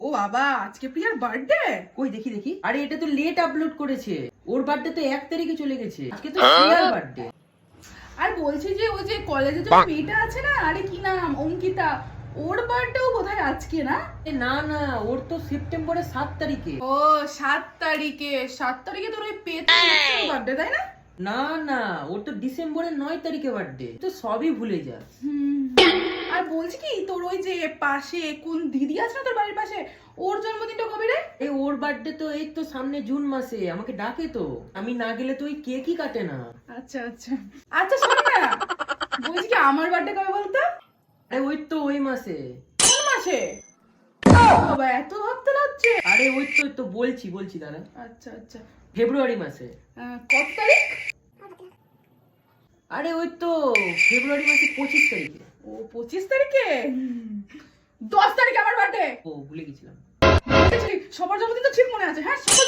ও বাবা, আজকে প্রিয়ার বার্থডে? কই দেখি দেখি। আরে এটা তো লেট আপলোড করেছে। ওর বার্থডে তো 1 তারিখে চলে গেছে। আজকে তো প্রিয়ার বার্থডে। আর বলছি যে ওই যে কলেজে যে মেয়েটা আছে না, আরে কি নাম, অঙ্কিতা, ওর বার্থডেও বোধহয় আজকে না? না না, ওর তো সেপ্টেম্বরের 7 তারিখে। ও 7 তারিখে। 7 তারিখে তোর ওই পেতে বার্থডে, তাই না? না না, ওর তো ডিসেম্বরের 9 তারিখে বার্থডে। তো সবই ভুলে যা। আর বলছি কি, তোর ওই যে পাশে কোন দিদি আছে না তোর বাড়ির পাশে, ওর জন্মদিনটা কবে রে? এই ওর বার্থডে তো এই তো সামনে জুন মাসে। আমাকে ডাকে তো, আমি না গেলে তো ওই কেকই কাটে না। আচ্ছা আচ্ছা আচ্ছা, শোন না, বলছি কি আমার বার্থডে কবে বলতো? আরে ওই তো ওই মাসে। কোন মাসে? বাবা, এত ভাবতে লাগছে। আরে ওই তো বলছি বলছি দাঁড়া। আচ্ছা আচ্ছা, ফেব্রুয়ারি মাসে। কত তারিখ? আরে ওই তো ফেব্রুয়ারি মাসে 25 তারিখে। ও 25 তারিখে। 10 তারিখে আমার বার্থডে। ও ভুলে গেছিলাম। সবার জন্মদিন তো ঠিক মনে আছে। হ্যাঁ, সবার